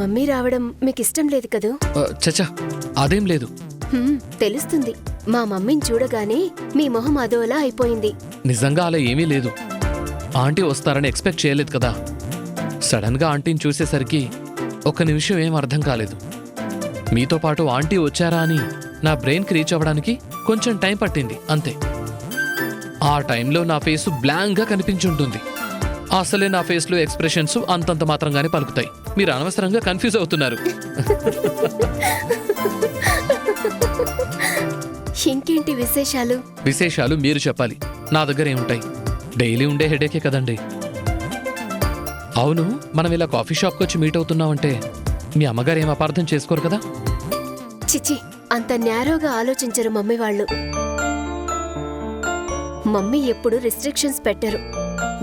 Mummy రావడం మీకిష్టం లేదు కదూ? చచ్చా, అదేం లేదు. తెలుస్తుంది. మా మమ్మీని చూడగానే మీ మొహం అదోలా అయిపోయింది. నిజంగా అలా ఏమీ లేదు. ఆంటీ వస్తారని ఎక్స్పెక్ట్ చేయలేదు కదా. సడన్ గా ఆంటీని చూసేసరికి ఒక్క నిమిషం ఏం అర్థం కాలేదు. మీతో పాటు ఆంటీ వచ్చారా అని నా బ్రెయిన్కి రీచ్ అవ్వడానికి కొంచెం టైం పట్టింది అంతే. ఆ టైంలో నా ఫేసు బ్లాంక్గా కనిపించుంటుంది. అసలే నా ఫేస్లో ఎక్స్ప్రెషన్స్ అంతంత మాత్రంగానే పలుకుతాయి. మీరు అనవసరంగా కన్ఫ్యూజ్ అవుతున్నారు. ఇంకేంటి విశేషాలు? విశేషాలు మీరు చెప్పాలి. నా దగ్గర ఏముంటాయి? డైలీ ఉండే హెడేకే కదండి. అవును, మనం ఇలా కాఫీ షాప్కి వచ్చి మీట్ అవుతున్నామంటే మీ అమ్మగారు ఏం అపార్థం చేసుకోరు కదా? చిచి, అంత నేరోగా ఆలోచించరు మమ్మీ వాళ్ళు. మమ్మీ ఎప్పుడు రిస్ట్రిక్షన్స్ పెట్టరు,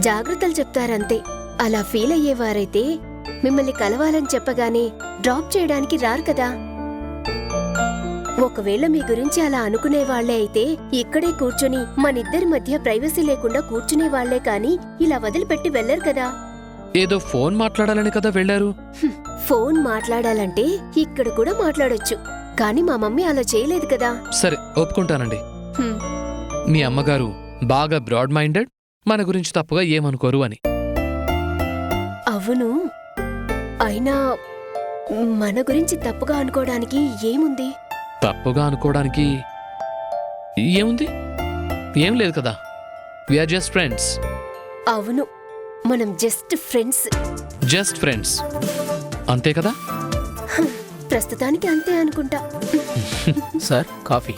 జాగ్రత్తలు చెప్తారంతే. అలా ఫీల్ అయ్యేవారైతే మిమ్మల్ని కలవాలని చెప్పగానే డ్రాప్ చేయడానికి రారు కదా. ఒకవేళ మీ గురించి అలా అనుకునేవాళ్లే అయితే ఇక్కడే కూర్చొని మనిద్దరి మధ్య ప్రైవసీ లేకుండా కూర్చునేవాళ్లే కాని ఇలా వదిలిపెట్టి వెళ్లరు కదా. ఏదో ఫోన్ మాట్లాడాలని కదా వెళ్లారు. ఫోన్ మాట్లాడాలంటే ఇక్కడ కూడా మాట్లాడొచ్చు, కానీ మా మమ్మీ అలా చేయలేదు కదా. సరే, ఒప్పుకుంటానండి. మీ అమ్మగారు బాగా బ్రాడ్ మైండెడ్, మన గురించి తప్పుగా ఏమనుకోరు అని. అవును, అయినా మన గురించి తప్పుగా అనుకోవడానికి ఏముంది? తప్పుగా అనుకోవడానికి ఏముంది? ఏం లేదు కదా. We are just friends. అవును, మనం జస్ట్ ఫ్రెండ్స్. జస్ట్ ఫ్రెండ్స్ అంతే కదా? ప్రస్తుతానికి అంతే అనుకుంటా. Sir, coffee.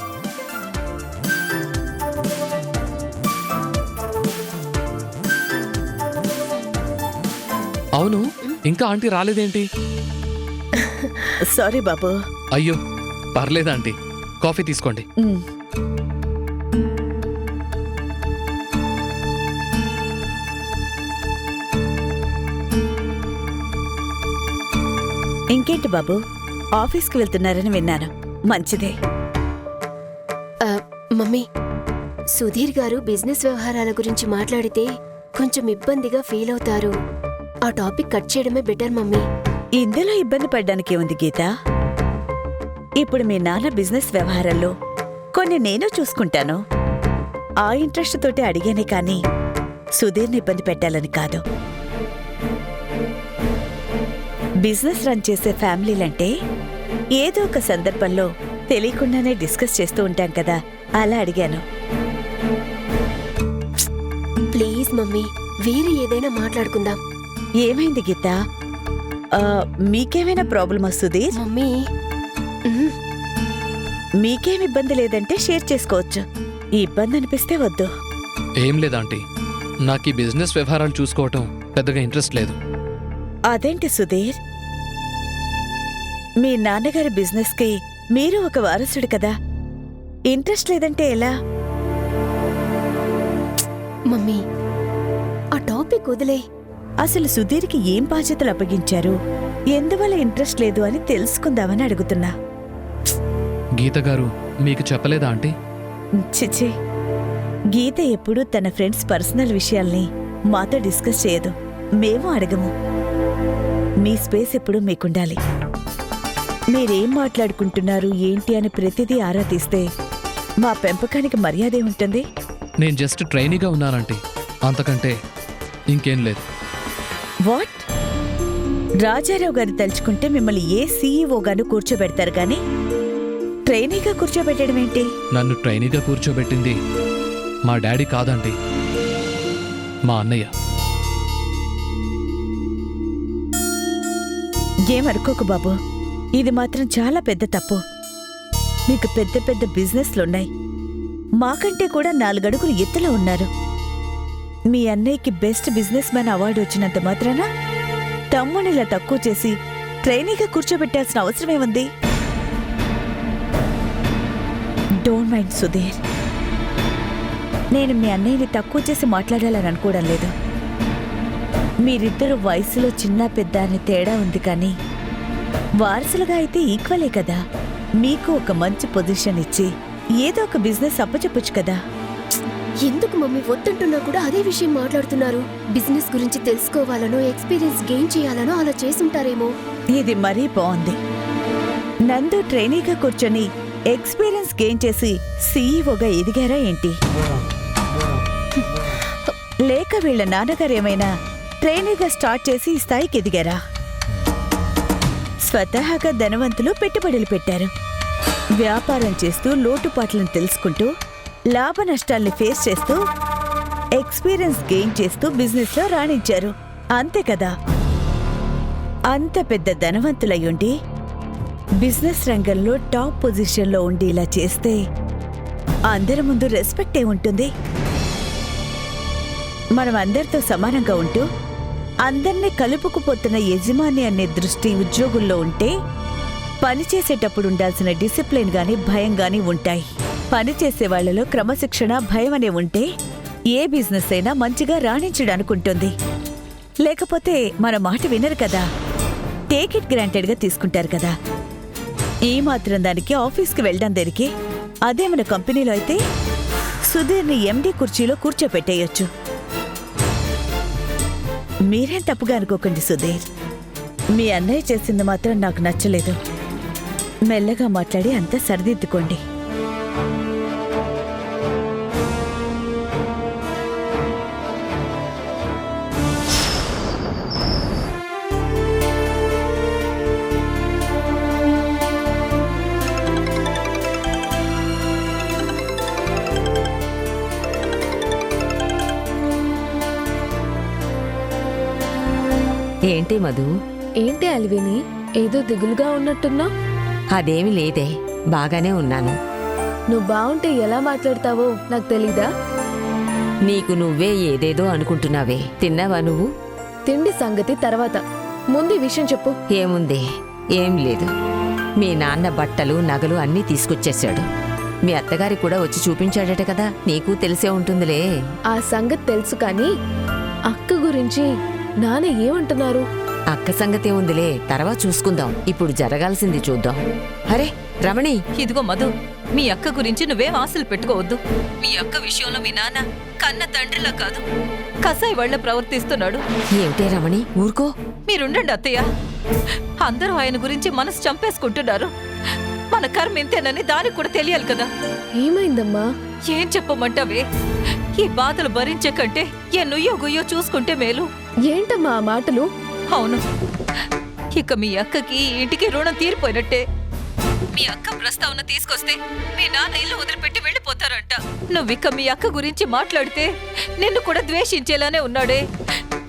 అవును, ఇంకా ఆంటీ రాలేదేంటి? సారీ బాబు. అయ్యో, పర్లేదా ఆంటీ, కాఫీ తీసుకోండి. ఇంకేంటి బాబు, ఆఫీస్కి వెళ్తున్నారని విన్నాను. మంచిదే. మమ్మీ, సుధీర్ గారు బిజినెస్ వ్యవహారాల గురించి మాట్లాడితే కొంచెం ఇబ్బందిగా ఫీల్ అవుతారు. ఆ టాపిక్ కట్ చేయడమే బెటర్ మమ్మీ. ఇందులో ఇబ్బంది పడ్డానికి ఉంది గీత. ఇప్పుడు మీ నాన్న బిజినెస్ వ్యవహారాల్లో కొన్ని నేను చూసుకుంటాను. ఆ ఇంట్రెస్ట్ తోటి అడిగానే కానీ సుధీర్ని ఇబ్బంది పెట్టాలని కాదు. బిజినెస్ రన్ చేసే ఫ్యామిలీలంటే ఏదో ఒక సందర్భంలో తెలియకుండానే డిస్కస్ చేస్తూ ఉంటాం కదా, అలా అడిగాను. ప్లీజ్ మమ్మీ, వేరే ఏదైనా మాట్లాడుకుందాం. ఏమైంది గీత? మీకేమైనా ప్రాబ్లమా సుధీర్? మమ్మీ, మీకేం ఇబ్బంది లేదంటే షేర్ చేసుకోవచ్చు. ఈ ఇబ్బంది అనిపిస్తే వద్దు. ఏం లేదాంటీ, నాకు ఈ బిజినెస్ వ్యవహారాలు చూసుకోవటం పెద్దగా ఇంట్రెస్ట్ లేదు. అదేంటి సుధీర్? మీ నాన్నగారి బిజినెస్కి మీరు ఒక వారసుడు కదా, ఇంట్రెస్ట్ లేదంటే ఎలా? మమ్మీ, ఆ టాపిక్ వదిలే. అసలు సుధీర్కి ఏం బాధ్యతలు అప్పగించారు, ఎందువల్ల ఇంట్రెస్ట్ లేదు అని తెలుసుకుందామని అడుగుతున్నా. గీత గారు మీకు చెప్పలేదా ఆంటీ? చిచ్చి, గీత ఎప్పుడూ తన ఫ్రెండ్స్ పర్సనల్ విషయాల్ని మాతో డిస్కస్ చేయదు, మేము అడగము. మీ స్పేస్ ఎప్పుడూ మీకుండాలి. మీరేం మాట్లాడుకుంటున్నారు ఏంటి అని ప్రతిదీ ఆరా తీస్తే మా పెంపకానికి మర్యాదే ఉంటుంది. నేను జస్ట్ ట్రైనీగా ఉన్నానంటీ, అంతకంటే ఇంకేం లేదు. వాట్? రాజారావు గారు తలుచుకుంటే మిమ్మల్ని ఏ సీఈఓగాను కూర్చోబెడతారు గాని ట్రైనీగా కూర్చోబెట్టడం ఏంటి? నన్ను ట్రైనీగా కూర్చోబెట్టింది మా డాడీ కాదండి, మా అన్నయ్య. ఏమనుకోకు బాబు, ఇది మాత్రం చాలా పెద్ద తప్పు. మీకు పెద్ద పెద్ద బిజినెస్లున్నాయి, మాకంటే కూడా 4 అడుగులు ఎత్తులో ఉన్నారు. మీ అన్నయ్యకి బెస్ట్ బిజినెస్ మ్యాన్ అవార్డు వచ్చినంత మాత్రాన తమ్మునిలా తక్కువ చేసి ట్రైనీగా కూర్చోబెట్టాల్సిన అవసరమేముంది? డోంట్ మైండ్ సుధీర్, నేను మీ అన్నయ్యని తక్కువ చేసి మాట్లాడాలని అనుకోవడం లేదు. మీరిద్దరూ వయసులో చిన్న పెద్ద అని తేడా ఉంది, కానీ వారసులుగా అయితే ఈక్వలే కదా. మీకు ఒక మంచి పొజిషన్ ఇచ్చి ఏదో ఒక బిజినెస్ అప్పచెప్పొచ్చు కదా. ఎందుకు మమ్మీ వద్దంటున్నా కూడా అదే విషయం మాట్లాడుతున్నారు? బిజినెస్ గురించి తెలుసుకోవాలనో ఎక్స్పీరియన్స్ గెయిన్ చేయాలనో అలా చేసుంటారేమో. ఇది మరీ బాగుంది. నందు ట్రైనీగా కూర్చొని ఎక్స్పీరియన్స్ గెయిన్ చేసి సీఈఓగా ఎదిగారా ఏంటి? లేక వీళ్ళ నాన్నగారేమైనా ట్రైనీగా స్టార్ట్ చేసి ఈ స్థాయికి ఎదిగారా? స్వతహాగా ధనవంతులు పెట్టుబడులు పెట్టారు. వ్యాపారం చేస్తూ లోటుపాట్లను తెలుసుకుంటూ లాభ నష్టాల్ని ఫేస్ చేస్తూ ఎక్స్పీరియన్స్ గెయిన్ చేస్తూ బిజినెస్లో రాణించారు. అంతే కదా? అంత పెద్ద ధనవంతులయ్యుండి బిజినెస్ రంగంలో టాప్ పొజిషన్లో ఉండి ఇలా చేస్తే అందరి ముందు రెస్పెక్ట్ ఏముంటుంది? మనం అందరితో సమానంగా ఉంటూ అందర్నీ కలుపుకుపోతున్న యజమాని అనే దృష్టి ఉద్యోగుల్లో ఉంటే పనిచేసేటప్పుడు ఉండాల్సిన డిసిప్లిన్ గాని భయం గాని ఉంటాయి. పనిచేసే వాళ్లలో క్రమశిక్షణ భయం అనే ఉంటే ఏ బిజినెస్ అయినా మంచిగా రాణించడానుకుంటుంది. లేకపోతే మన మాట వినరు కదా, టేక్ ఇట్ గ్రాంటెడ్గా తీసుకుంటారు కదా. ఈ మాత్రం దానికి ఆఫీస్కి వెళ్ళడం దేనికి? అదే మన కంపెనీలో అయితే సుధీర్ని ఎండీ కుర్చీలో కూర్చోపెట్టేయొచ్చు. మీరేం తప్పుగా అనుకోకండి సుధీర్. మీ అన్నయ్య చేసింది మాత్రం నాకు నచ్చలేదు. మెల్లగా మాట్లాడి అంతా సరిదిద్దుకోండి. ఏంటి మధు? ఏంటి అల్విని, ఏదో దిగులుగా ఉన్నట్టున్నా? అదేమి లేదే, బాగానే ఉన్నాను. నువ్వు బావుంటే ఎలా మాట్లాడతావో నాకు తెలీదా? నీకు నువ్వే ఏదేదో అనుకుంటున్నావే. తిన్నావా నువ్వు? తిండి సంగతి తర్వాత, ముందు ఈ విషయం చెప్పు. ఏముంది, ఏం లేదు. మీ నాన్న బట్టలు నగలు అన్నీ తీసుకొచ్చేశాడు. మీ అత్తగారి కూడా వచ్చి చూపించాడట కదా, నీకు తెలిసే ఉంటుందిలే. ఆ సంగతి తెలుసు కానీ అక్క గురించి నాన్న ఏమంటున్నారు? అక్క సంగతే ఉందిలే, తర్వాత చూసుకుందాం. ఇప్పుడు జరగాల్సింది చూద్దాం. అరే రమణి, ఇదిగో మధు, మీ అక్క గురించి నువ్వేం ఆశలు పెట్టుకోవద్దు. మీ అక్క విషయంలో మీ నాన్న కన్న తండ్రిలా కాదు, కసాయి వాళ్ళ ప్రవర్తిస్తున్నాడు. ఏమిటే రమణి, ఊరుకో. మీరుండండి అత్తయ్య. అందరూ ఆయన గురించి మనసు చంపేసుకుంటున్నారు. మన కర్మ ఇంతేనని దానికి కూడా తెలియాలి కదా. ఏమైందమ్మా? ఏం చెప్పమంటావే? ఈ బాధలు భరించే కంటే ఏ నుయ్యో గుయ్యో చూసుకుంటే మేలు. ఏంటమ్మా ఆ మాటలు? అవును, ఇక మీ అక్కకి ఈ ఇంటికి రుణం తీరిపోయినట్టే. మీ అక్క ప్రస్తావన తీసుకొస్తే మీ నాన్న ఇల్లు వదిలిపెట్టి వెళ్ళిపోతారంట. నువ్విక మీ అక్క గురించి మాట్లాడితే నిన్ను కూడా ద్వేషించేలానే ఉన్నాడే.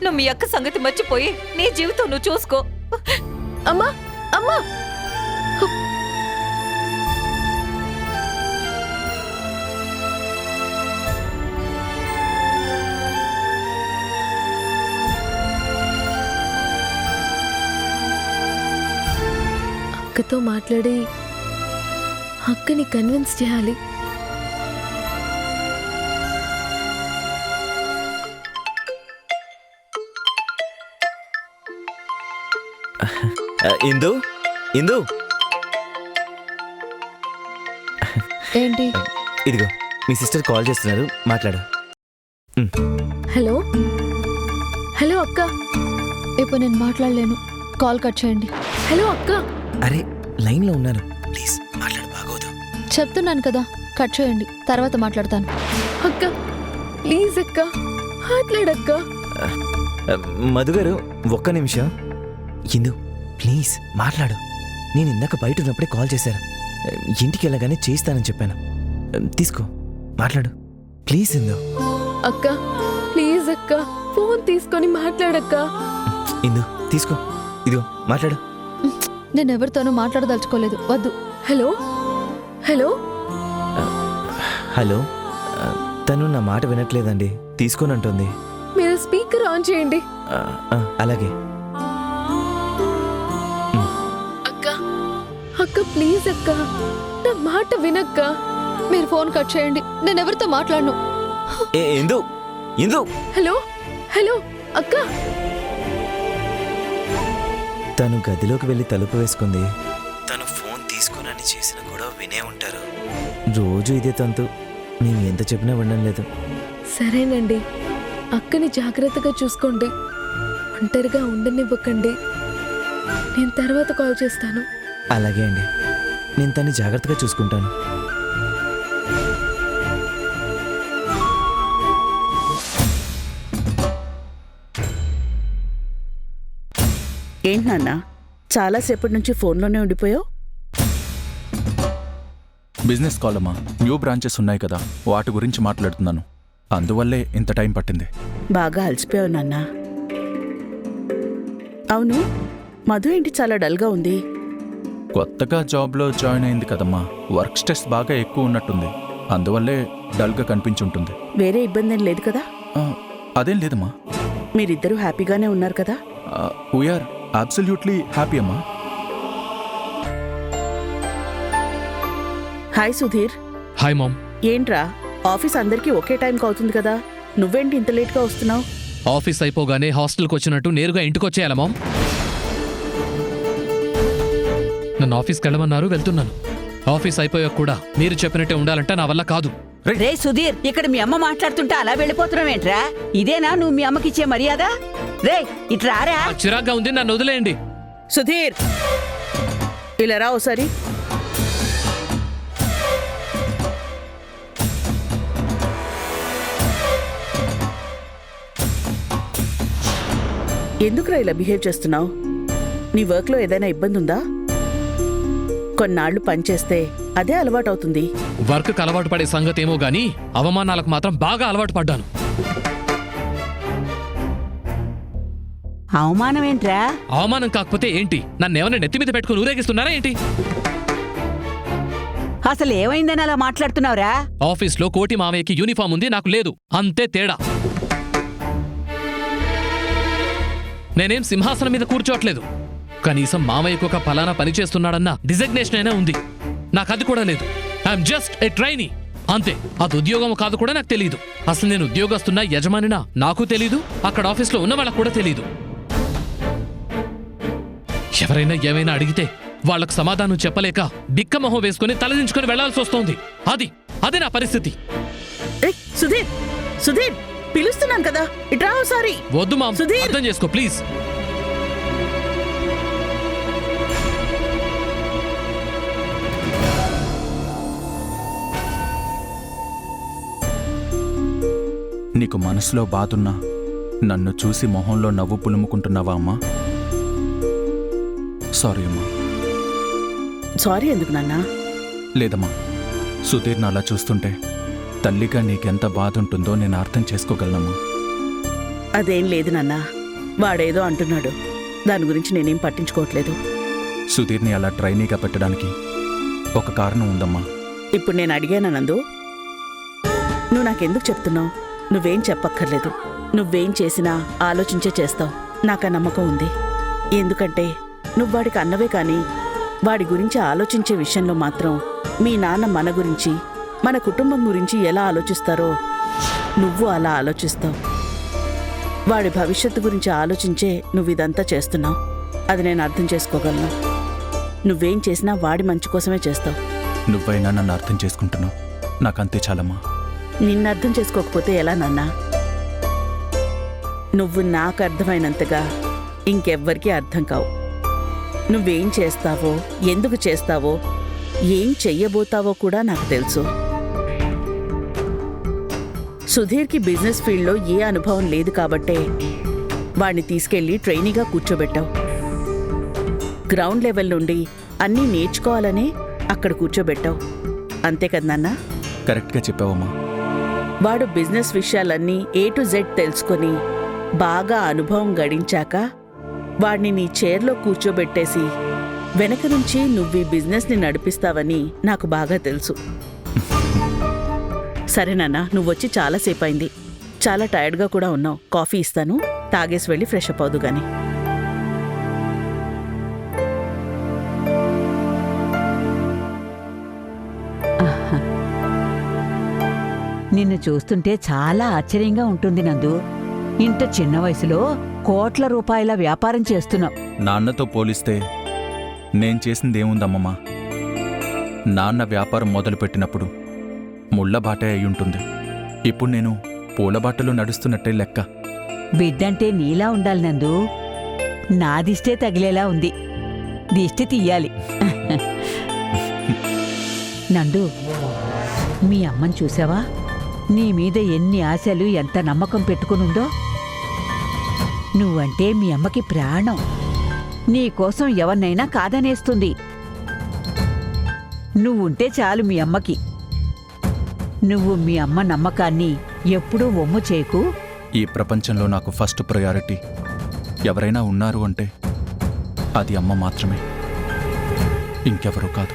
నువ్వు మీ అక్క సంగతి మర్చిపోయి నీ జీవితం నువ్వు చూసుకో. అమ్మా అమ్మా, అక్కతో మాట్లాడి అక్కని కన్విన్స్ చేయాలి. ఇందు ఇందు, ఏంటి? ఇదిగో మీ సిస్టర్ కాల్ చేస్తున్నారు, మాట్లాడు. హలో హలో అక్క, ఇప్పుడు నేను మాట్లాడలేను, కాల్ కట్ చేయండి. హలో అక్క. అరే లైన్లో ఉన్నాను, ప్లీజ్ మాట్లాడు, బాగోదు. చెప్తున్నాను కదా, కట్ చేయండి, తర్వాత మాట్లాడతాను. అక్క ప్లీజ్ అక్క, మాట్లాడక్క. మధు గారు ఒక్క నిమిషం. ఇందు ప్లీజ్ మాట్లాడు. నేను ఇందాక బయట ఉన్నప్పుడే కాల్ చేశాను. ఇంటికి వెళ్ళగానే చేస్తానని చెప్పాను. తీసుకో, మాట్లాడు ప్లీజ్. ఇందు అక్క ప్లీజ్ అక్క, ఫోన్ తీసుకొని మాట్లాడక్క. ఇందు తీసుకో, ఇదిగో మాట్లాడు. నేను ఎవరితోనూ మాట్లాడదలుచుకోలేదు, వద్దు. హలో హలో హలో, తను నా మాట వినట్లేదండి, తీసుకోనంటుంది. మీరు స్పీకర్ ఆన్ చేయండి. అలాగే. అక్క అక్క ప్లీజ్ అక్క, నా మాట వినక్క. మీరు ఫోన్ కట్ చేయండి, నేను ఎవరితో మాట్లాడను. ఇందు ఇందు. హలో హలో అక్క. తను గదిలోకి వెళ్ళి తలుపు వేసుకుంది. తను ఫోన్ తీసుకోనని చేసిన గొడవ వినే ఉంటారు. రోజు ఇదే తంతు, మేము ఎంత చెప్పినా వినడం లేదు. సరేనండి, అక్కని జాగ్రత్తగా చూసుకోండి, ఒంటరిగా ఉండనివ్వకండి. నేను తర్వాత కాల్ చేస్తాను. అలాగే అండి, నేను తన్ని జాగ్రత్తగా చూసుకుంటాను. ఏంటి నాన్న, చాలాసేపటి నుంచి ఫోన్లోనే ఉండిపోయావు? బిజినెస్ కాల్ అమ్మా. న్యూ బ్రాంచెస్ ఉన్నాయి కదా, వాటి గురించి మాట్లాడుతున్నాను. అందువల్లే ఇంత టైం పట్టింది. బాగా అలసిపోయావు నాన్న. అవును, మధు ఏంటి చాలా డల్గా ఉంది? కొత్తగా జాబ్లో జాయిన్ అయింది కదమ్మా, వర్క్ స్ట్రెస్ బాగా ఎక్కువ ఉన్నట్టుంది. అందువల్లే డల్గా కనిపించుంటుంది. వేరే ఇబ్బంది ఏం లేదు కదా? ఆ, అదేం లేదమ్మా. మీరిద్దరూ హ్యాపీగానే ఉన్నారు కదా? వీఆర్ అబ్సల్యూట్లీ హ్యాపీ అమ్మా. హాయ్ సుధీర్. Hi mom. ఏంట్రా, ఆఫీస్ అందరికీ ఒకే టైంకి అవుతుంది కదా, నువ్వేంటి ఇంత లేట్గా వస్తున్నావు? ఆఫీస్ అయిపోగానే హాస్టల్కి వచ్చినట్టు నేరుగా ఇంటికి వచ్చేయాలా మామ్? నన్ను ఆఫీస్కి వెళ్ళమన్నారు, వెళ్తున్నాను. ఆఫీస్ అయిపోయాక కూడా మీరు చెప్పినట్టే ఉండాలంటే నా వల్ల కాదు. రే సుధీర్, ఇక్కడ మీ అమ్మ మాట్లాడుతుంటే అలా వెళ్ళిపోతున్నావేంట్రా? ఇదేనా నువ్వు మీ అమ్మకిచ్చే మర్యాద? రే ఇట్రారా. చిరాగ్గా ఉంది, నన్ను వదిలేయండి. సుధీర్, ఇలా రా ఒకసారి. ఎందుకురా ఇలా బిహేవ్ చేస్తున్నావు? నీ వర్క్లో ఏదైనా ఇబ్బంది ఉందా? కొన్నాళ్లు పనిచేస్తే అదే అలవాటు అవుతుంది. వర్క్కి అలవాటు పడే సంగతి ఏమో గానీ అవమానాలకు మాత్రం బాగా అలవాటు పడ్డాను. అవమానం ఏంట్రా? అవమానం కాకపోతే ఏంటి? నన్ను ఏమైనా నెత్తి మీద పెట్టుకుని ఊరేగిస్తున్నారా ఏంటి? అసలు ఏమైందని అలా మాట్లాడుతున్నావురా? ఆఫీస్లో కోటి మామయ్యకి యూనిఫామ్ ఉంది, నాకు లేదు, అంతే తేడా. నేనేం సింహాసనం మీద కూర్చోట్లేదు. కనీసం మామయ్యకు ఒక ఫలానా పని చేస్తున్నాడన్న డిజిగ్నేషన్ అయినా ఉంది. నాకు అది కూడా లేదు. ఐఎమ్ జస్ట్ ఏ ట్రైనీ, అంతే. అది ఉద్యోగం కాదు కూడా నాకు తెలీదు. అసలు నేను ఉద్యోగస్తున్నా యజమానినా నాకు తెలీదు, అక్కడ ఆఫీస్లో ఉన్న వాళ్ళకు కూడా తెలీదు. ఎవరైనా ఏమైనా అడిగితే వాళ్లకు సమాధానం చెప్పలేక బిక్కమొహం వేసుకుని తలదించుకుని వెళ్లాల్సి వస్తోంది. అది నా పరిస్థితి. సుధీర్, సుధీర్, పిలుస్తున్నాను కదా, ఇట్రా ఒకసారి. వద్దు మామ్, అర్థం చేసుకో ప్లీజ్. నీకు మనసులో బాధున్నా నన్ను చూసి మొహంలో నవ్వు పులుముకుంటున్నావా అమ్మా? సారీ అమ్మా. సారీ ఎందుకు నాన్నా? లేదమ్మా, సుధీర్ని అలా చూస్తుంటే తల్లిగా నీకెంత బాధ ఉంటుందో నేను అర్థం చేసుకోగలనమ్మా. అదేం లేదు నాన్నా, వాడేదో అంటున్నాడు, దాని గురించి నేనేం పట్టించుకోవట్లేదు. సుధీర్ని అలా ట్రైనీగా పెట్టడానికి ఒక కారణం ఉందమ్మా. ఇప్పుడు నేను అడిగానా నందు? నువ్వు నాకెందుకు చెప్తున్నావు? నువ్వేం చెప్పక్కర్లేదు. నువ్వేం చేసినా ఆలోచించే చేస్తావు, నాకు ఆ నమ్మకం ఉంది. ఎందుకంటే నువ్వు వాడికి అన్నవే కానీ వాడి గురించి ఆలోచించే విషయంలో మాత్రం మీ నాన్న మన గురించి, మన కుటుంబం గురించి ఎలా ఆలోచిస్తారో నువ్వు అలా ఆలోచిస్తావు. వాడి భవిష్యత్తు గురించి ఆలోచించే నువ్వు ఇదంతా చేస్తున్నావు. అది నేను అర్థం చేసుకోగలను. నువ్వేం చేసినా వాడి మంచి కోసమే చేస్తావు. నువ్వైనా నన్ను అర్థం చేసుకుంటున్నావు, నాకంతే చాలమ్మా. నిన్ను అర్థం చేసుకోకపోతే ఎలా నాన్నా? నువ్వు నాకు అర్థమైనంతగా ఇంకెవ్వరికీ అర్థం కావు. నువ్వేం చేస్తావో, ఎందుకు చేస్తావో, ఏం చెయ్యబోతావో కూడా నాకు తెలుసు. సుధీర్కి బిజినెస్ ఫీల్డ్లో ఏ అనుభవం లేదు కాబట్టే వాడిని తీసుకెళ్లి ట్రైనీగా కూర్చోబెట్టావు. గ్రౌండ్ లెవెల్ నుండి అన్నీ నేర్చుకోవాలనే అక్కడ కూర్చోబెట్టావు. అంతే కదా నాన్న? కరెక్ట్గా చెప్పావమ్మా. వాడు బిజినెస్ విషయాలన్నీ A to Z తెలుసుకొని బాగా అనుభవం గడించాక వాడిని నీ చైర్లో కూర్చోబెట్టేసి వెనక నుంచి నువ్వు ఈ బిజినెస్ని నడిపిస్తావని నాకు బాగా తెలుసు. సరేనన్నా, నువ్వొచ్చి చాలాసేపు అయింది, చాలా టైర్డ్గా కూడా ఉన్నావు. కాఫీ ఇస్తాను, తాగేసి వెళ్ళి ఫ్రెష్ అప్ అవుదు గాని. నిన్ను చూస్తుంటే చాలా ఆశ్చర్యంగా ఉంటుంది నందు. ఇంత చిన్న వయసులో కోట్ల రూపాయల వ్యాపారం చేస్తున్నావు. నాన్నతో పోలిస్తే నేను చేసిందేముందమ్మమ్మా? నాన్న వ్యాపారం మొదలుపెట్టినప్పుడు ముళ్ళబాటే అయి ఉంటుంది. ఇప్పుడు నేను పూల బాటలో నడుస్తున్నట్టే లెక్క. బిడ్డంటే నీలా ఉండాలి నందు. నా దిష్టే తగిలేలా ఉంది. దిష్టి తీయాలి. నందు, మీ అమ్మని చూసావా? నీ మీద ఎన్ని ఆశలు, ఎంత నమ్మకం పెట్టుకునుందో. నువ్వంటే మీ అమ్మకి ప్రాణం. నీకోసం ఎవరినైనా కాదనేస్తుంది. నువ్వుంటే చాలు మీ అమ్మకి. నువ్వు మీ అమ్మ నమ్మకాన్ని ఎప్పుడూ ఒమ్ము చేయకు. ఈ ప్రపంచంలో నాకు ఫస్ట్ ప్రయారిటీ ఎవరైనా ఉన్నారు అంటే అది అమ్మ మాత్రమే, ఇంకెవరూ కాదు.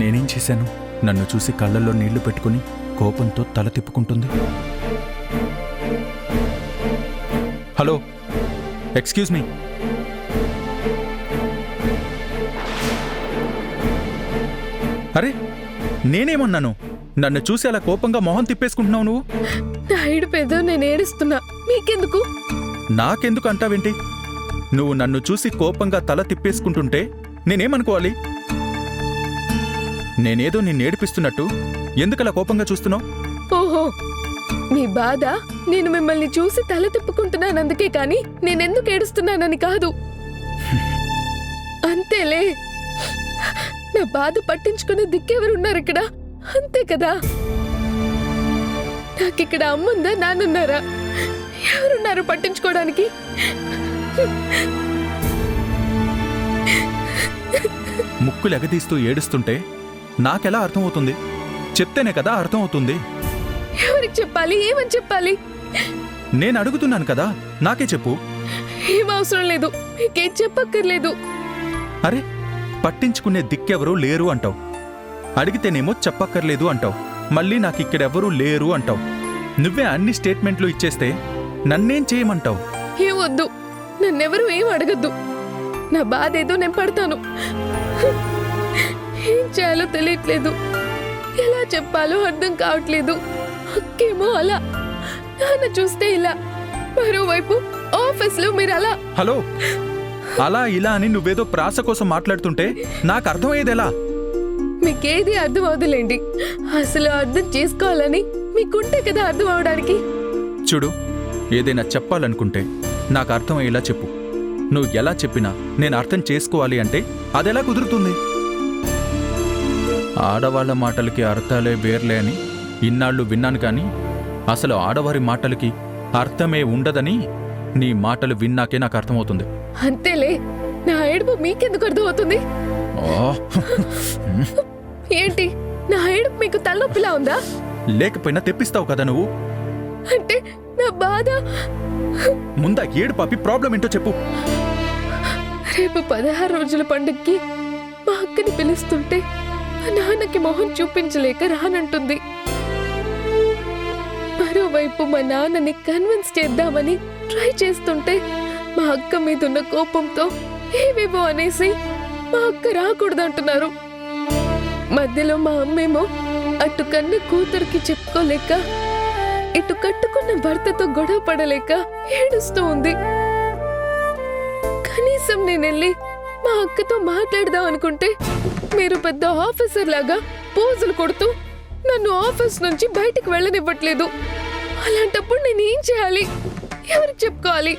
నేనేం చేశాను? నన్ను చూసి కళ్ళల్లో నీళ్లు పెట్టుకుని కోపంతో తల తిప్పుకుంటుంది. Hello, excuse me. అరే, నేనేమన్నాను? నన్ను చూసి అలా కోపంగా మొహం తిప్పేసుకుంటున్నావు నువ్వు? నా ఏడుపేదో నేను ఏడుస్తున్నా, మీకెందుకు? నాకెందుకు అంటావేంటి? నువ్వు నన్ను చూసి కోపంగా తల తిప్పేసుకుంటుంటే నేనేమనుకోవాలి? నేనేదో నిన్ను ఏడిపిస్తున్నట్టు ఎందుకలా కోపంగా చూస్తున్నావు? ఓహో, మీ బాధ నేను మిమ్మల్ని చూసి తల తిప్పుకుంటున్నానందుకే కాని నేనెందుకు ఏడుస్తున్నానని కాదు. అంతేలే, నా బాధ పట్టించుకునే దిక్కెవరున్నారు ఇక్కడ? అంతే కదా. నాకిక్కడ అమ్ముందా, నాన్నున్నారా? ఎవరున్నారు పట్టించుకోవడానికి? ముక్కులు ఎగదీస్తూ ఏడుస్తుంటే నాకెలా అర్థమవుతుంది? చెప్తేనే కదా అర్థమవుతుంది. ఎవరికి చెప్పాలి? ఏమని చెప్పాలి? నేను అడుగుతున్నాను కదా, నాకే చెప్పు. ఏం అవసరం లేదు, మీకేం చెప్పక్కర్లేదు. అరే, పట్టించుకునే దిక్కెవరూ లేరు అంటావు. అడిగితేనేమో చెప్పక్కర్లేదు అంటావు. మళ్ళీ నాకిక్కడెవరూ లేరు అంటావు. నువ్వే అన్ని స్టేట్మెంట్లు ఇచ్చేస్తే నన్నేం చేయమంటావు? ఏమొద్దు, నన్నెవరూ ఏం అడగద్దు. నా బాధ ఏదో నేను పడతాను. ఏం చేయాలో తెలియట్లేదు, ఎలా చెప్పాలో అర్థం కావట్లేదు. అక్కేమో అలా, నాన్న చూస్తే ఇలా, మరోవైపు ఆఫీస్లో మీరు అలా. హలో, అలా ఇలా అని నువ్వేదో ప్రాస కోసం మాట్లాడుతుంటే నాకు అర్థమయ్యేదెలా? మీకేది అర్థం అవదులేండి. అసలు అర్థం చేసుకోవాలని మీకుంటే కదా అర్థం అవడానికి. చూడు, ఏదైనా చెప్పాలనుకుంటే నాకు అర్థమయ్యేలా చెప్పు. నువ్వు ఎలా చెప్పినా నేను అర్థం చేసుకోవాలి అంటే అదెలా కుదురుతుంది? ఆడవాళ్ల మాటలకి అర్థాలే వేర్లే అని ఇన్నాళ్ళు విన్నాను, కానీ అసలు ఆడవారి మాటలకి అర్థమే ఉండదని నీ మాటలు విన్నాకే నాకు అర్థమవుతుంది. అంతేలే, నా ఏడుపు మీకెందుకు అర్థమవుతుంది? ఏంటి, నా ఏడుపు మీకు తలనొప్పిలా ఉందా? లేకపోయినా తెప్పిస్తావు కదా నువ్వు. అంటే నా బాధ. ముందా ఏడు పాపి ప్రాబ్లం ఏంటో చెప్పు. రేపు 16 రోజుల పండుగకి మా అక్కని పిలుస్తుంటే మా నాన్నకి మొహం చూపించలేక రానంటుంది. మరోవైపు మా నాన్నని కన్విన్స్ చేద్దామని ట్రై చేస్తుంటే మా అక్క మీదున్న కోపంతో ఏవేవో అనేసి మా అక్క రాకూడదంటున్నారు. మధ్యలో మా అమ్మేమో అటు కన్న కూతురికి చెప్పుకోలేక ఇటు కట్టుకున్న భర్తతో గొడవ పడలేక ఏడుస్తూ ఉంది. కనీసం నేనెళ్ళి మా అక్కతో మాట్లాడదాం అనుకుంటే మీరు పెద్ద ఆఫీసర్ లాగా పోజులు కొడుతూ నన్ను ఆఫీస్ నుంచి బయటికి వెళ్ళనివ్వట్లేదు. అలాంటప్పుడు నేను ఏం చేయాలి? ఎవరికి చెప్పుకోవాలి?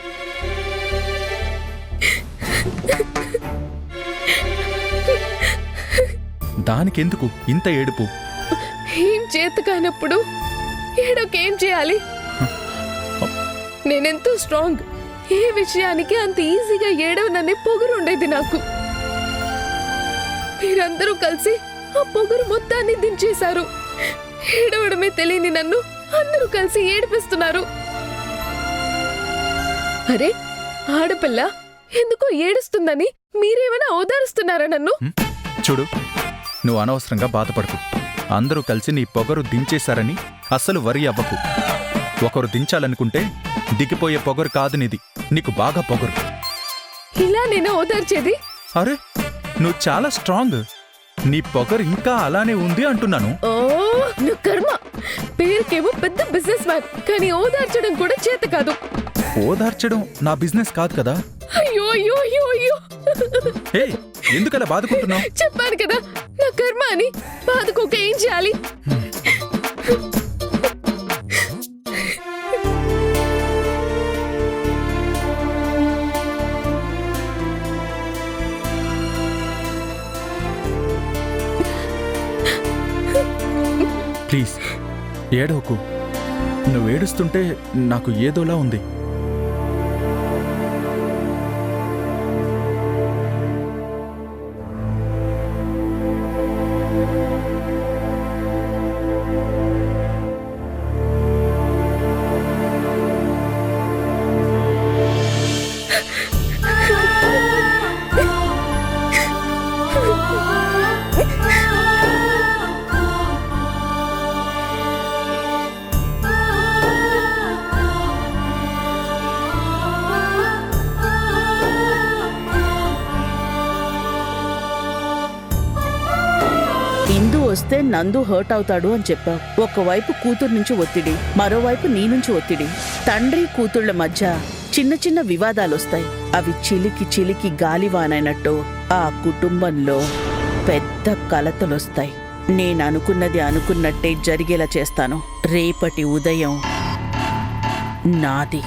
దానికెందుకు ఇంత ఏడుపు? ఏం చేత కానప్పుడు ఏడోకేం చేయాలి? నేనెంతో స్ట్రాంగ్, ఏ విషయానికి అంత ఈజీగా ఏడవననే పొగరు ఉండేది నాకు. మీరందరూ కలిసి ఆ పొగరు మొత్తాన్ని దించేశారు. ఏడవడమే తెలియని నన్ను అందరూ కలిసి ఏడిపిస్తున్నారు. అరే, ఆడపిల్ల ఎందుకో ఏడుస్తుందని మీరేమైనా ఓదారుస్తున్నారా నన్ను? చూడు, నువ్వు అనవసరంగా బాధపడకు. అందరూ కలిసి నీ పొగరు దించేశారని అస్సలు వరి అవ్వకు. ఒకరు దించాలనుకుంటే దిగిపోయే పొగరు కాదు నీది, నీకు బాగా పొగరు. ఇలా నేను ఓదార్చేది? అరే, నువ్వు చాలా స్ట్రాంగ్. నీ పొగరు ఇంకా అలానే ఉంది అంటున్నాను. ఓ, నువ్వు కర్మ. పేరుకేమో పెద్ద బిజినెస్ మ్యాన్, కానీ ఓదార్చడం కూడా చేత కాదు. ఓదార్చడం నా బిజినెస్ కాదు కదా. అయ్యో అయ్యో అయ్యో అయ్యో హే, ఎందుకలా బాధకుంటున్నావు? చెప్పాను కదా నా కర్మ అని. బాధకోక ఏం చేయాలి? ప్లీజ్ ఏడవకు. నువ్వు ఏడుస్తుంటే నాకు ఏదోలా ఉంది. ఇందు వస్తే నందు హర్ట్ అవుతాడు అని చెప్పావు. ఒకవైపు కూతురు నుంచి ఒత్తిడి, మరోవైపు నీ నుంచి ఒత్తిడి. తండ్రి కూతుళ్ల మధ్య చిన్న చిన్న వివాదాలొస్తాయి. అవి చిలికి చిలికి గాలివానైనట్టు ఆ కుటుంబంలో పెద్ద కలతలొస్తాయి. నేననుకున్నది అనుకున్నట్టే జరిగేలా చేస్తాను. రేపటి ఉదయం నాది.